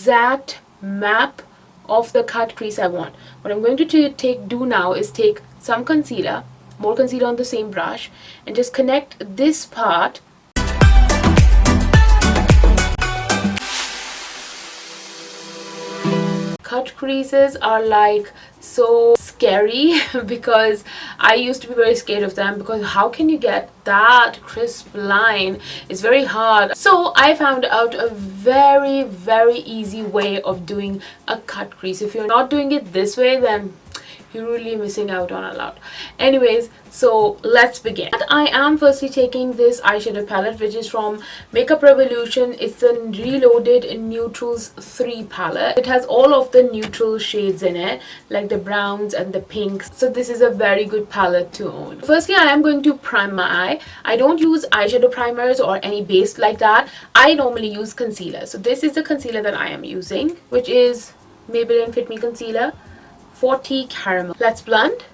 exact map of the cut crease I want. What I'm going to do now is take some concealer, more concealer on the same brush, and just connect this part. Cut creases are like so scary because I used to be very scared of them, because how can you get that crisp line? It's very hard. So I found out a very easy way of doing a cut crease. If you're not doing it this way, then you're really missing out on a lot. Anyways, so let's begin. I am firstly taking this eyeshadow palette, which is from Makeup Revolution. It's the Reloaded Neutrals 3 palette. It has all of the neutral shades in it, like the browns and the pinks. So this is a very good palette to own. Firstly, I am going to prime my eye. I don't use eyeshadow primers or any base like that. I normally use concealer. So this is the concealer that I am using, which is Maybelline Fit Me Concealer 40 Caramel. Let's blend.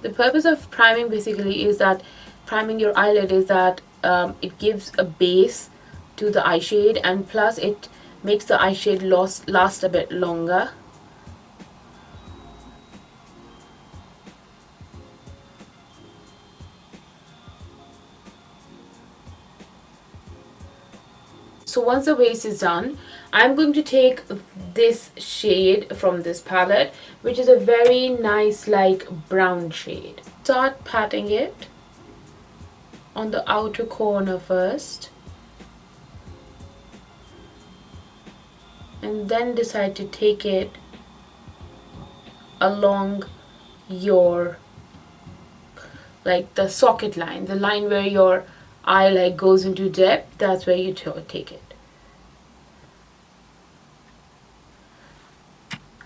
The purpose of priming basically is that priming your eyelid is that it gives a base to the eye shade, and plus it makes the eye shade last a bit longer. So once the base is done, I'm going to take this shade from this palette, which is a very nice like brown shade. Start patting it on the outer corner first, and then decide to take it along your, like the socket line, the line where your eye like goes into depth. That's where you take it.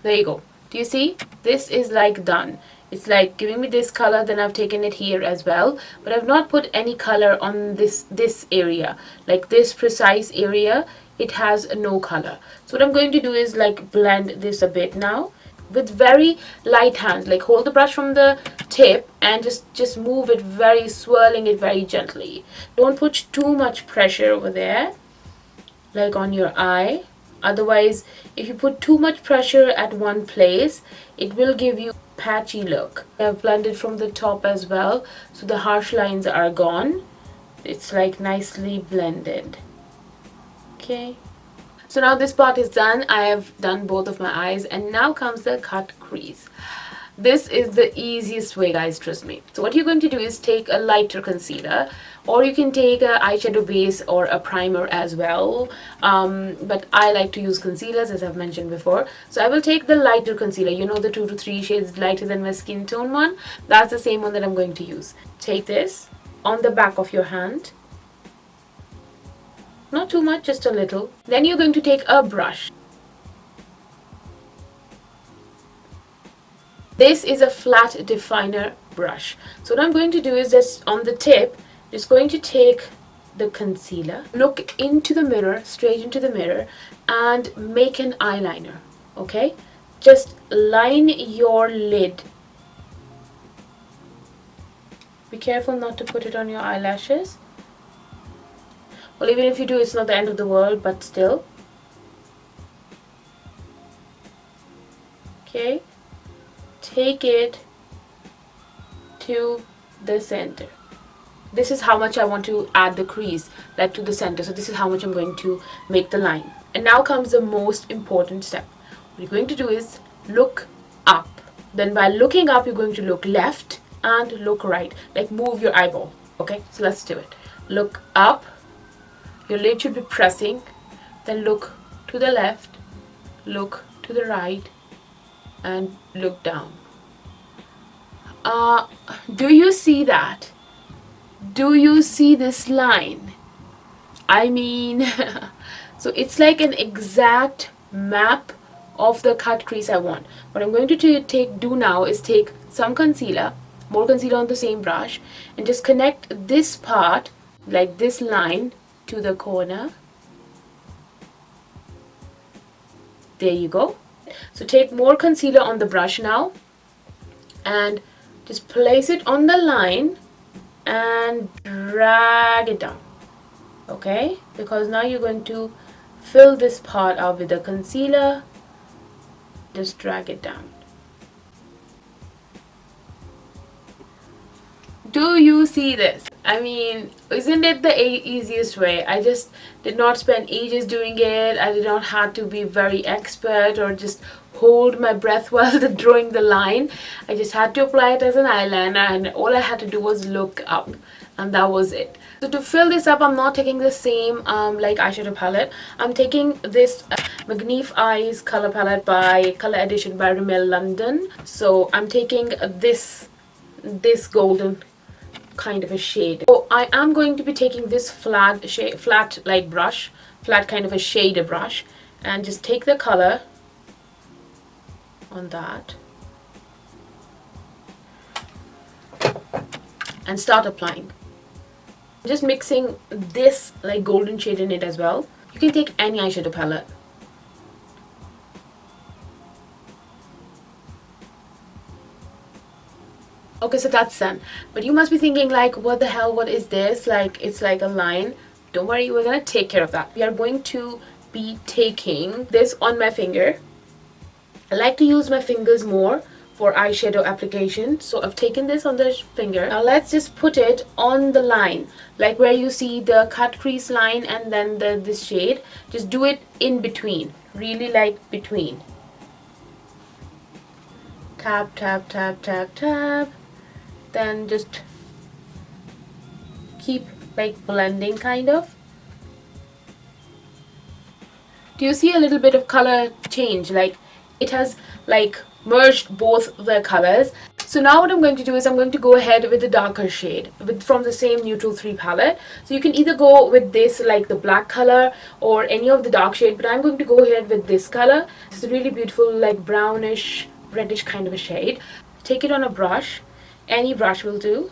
There you go. Do you see? This is like done. It's like giving me this color, then I've taken it here as well, but I've not put any color on this area, like this precise area. It has no color. So what I'm going to do is like blend this a bit now with very light hands. Like hold the brush from the tip and just move it, very swirling it very gently. Don't put too much pressure over there, like on your eye. Otherwise, if you put too much pressure at one place, it will give you a patchy look. I've blended from the top as well, so the harsh lines are gone. It's like nicely blended. Okay. So now this part is done. I have done both of my eyes, and now comes the cut crease. This is the easiest way, guys, trust me. So what you're going to do is take a lighter concealer, or you can take an eyeshadow base or a primer as well, but I like to use concealers, as I've mentioned before. So I will take the lighter concealer, you know, the 2 to 3 shades lighter than my skin tone one. That's the same one that I'm going to use. Take this on the back of your hand, not too much, just a little. Then you're going to take a brush. This is a flat definer brush. So what I'm going to do is just on the tip, just going to take the concealer, look into the mirror, straight into the mirror, and make an eyeliner. Okay? Just line your lid. Be careful not to put it on your eyelashes. Well, even if you do, it's not the end of the world, but still. Okay? Take it to the center. This is how much I want to add the crease, like to the center. So this is how much I'm going to make the line. And now comes the most important step. What you're going to do is look up. Then by looking up, you're going to look left and look right. Like move your eyeball. Okay, so let's do it. Look up. Your lid should be pressing. Then look to the left, look to the right, and look down. Do you see that? Do you see this line? I mean, so it's like an exact map of the cut crease I want. What I'm going to do now is take some concealer, more concealer on the same brush, and just connect this part, like this line, to the corner. There you go. So take more concealer on the brush now, and just place it on the line and drag it down. Okay, because now you're going to fill this part out with the concealer. Just drag it down. Do you see this? I mean, isn't it the easiest way? I just did not spend ages doing it. I did not have to be very expert or just hold my breath while drawing the line. I just had to apply it as an eyeliner, and all I had to do was look up, and that was it. So to fill this up, I'm not taking the same like eyeshadow palette. I'm taking this Magnif Eyes color palette by Color Edition by Rimmel London. So I'm taking this golden kind of a shade. So I am going to be taking this flat like brush, flat kind of a shader brush, and just take the color on that and start applying. Just mixing this like golden shade in it as well. You can take any eyeshadow palette. Okay, so that's done. But you must be thinking like, what the hell, what is this? Like, it's like a line. Don't worry, we're gonna take care of that. We are going to be taking this on my finger. I like to use my fingers more for eyeshadow application. So I've taken this on the finger. Now let's just put it on the line. Like where you see the cut crease line and then this shade. Just do it in between. Really like between. Tap, tap, tap, tap, tap. Then just keep like blending kind of. Do you see a little bit of color change? Like it has like merged both the colors. So now what I'm going to do is I'm going to go ahead with the darker shade from the same Neutral 3 palette. So you can either go with this like the black color or any of the dark shade, but I'm going to go ahead with this color. It's a really beautiful like brownish reddish kind of a shade. Take it on a brush, any brush will do.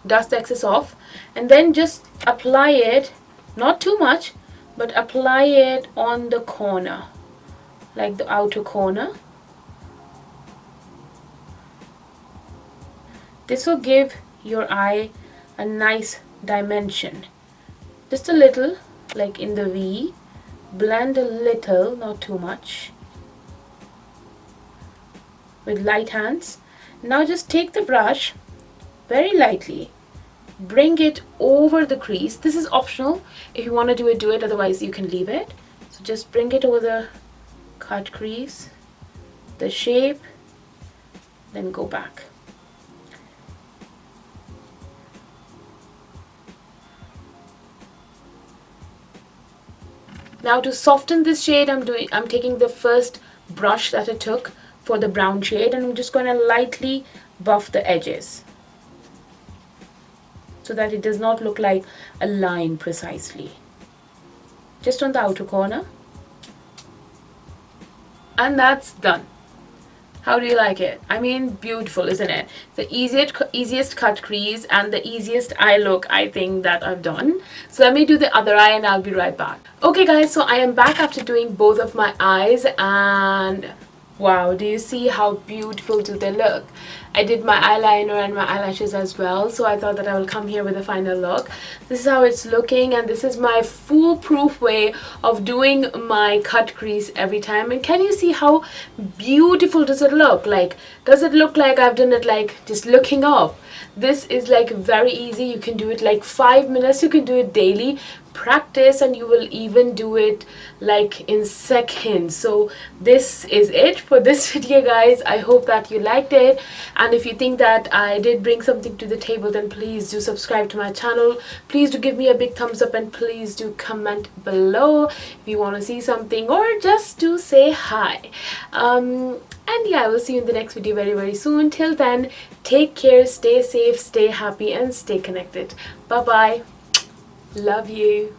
Dust the excess off and then just apply it, not too much, but apply it on the corner, like the outer corner. This will give your eye a nice dimension. Just a little, like in the V. Blend a little, not too much. With light hands. Now just take the brush very lightly. Bring it over the crease. This is optional. If you want to do it, otherwise you can leave it. So just bring it over the cut crease, the shape, then go back. Now to soften this shade, I'm taking the first brush that I took for the brown shade, and I'm just going to lightly buff the edges so that it does not look like a line precisely. Just on the outer corner. And that's done. How do you like it? I mean, beautiful, isn't it? The easiest cut crease and the easiest eye look I think that I've done. So let me do the other eye and I'll be right back. Okay guys, so I am back after doing both of my eyes, and wow, do you see how beautiful do they look? I did my eyeliner and my eyelashes as well, so I thought that I will come here with a final look. This is how it's looking, and this is my foolproof way of doing my cut crease every time. And can you see how beautiful does it look? Like, does it look like I've done it like just looking up? This is like very easy. You can do it like 5 minutes. You can do it daily. Practice and you will even do it like in seconds. So this is it for this video guys. I hope that you liked it, and if you think that I did bring something to the table, then please do subscribe to my channel. Please do give me a big thumbs up, and please do comment below if you want to see something or just to say hi. And yeah, I will see you in the next video very soon. Till then, take care, stay safe, stay happy, and stay connected. Bye bye. Love you.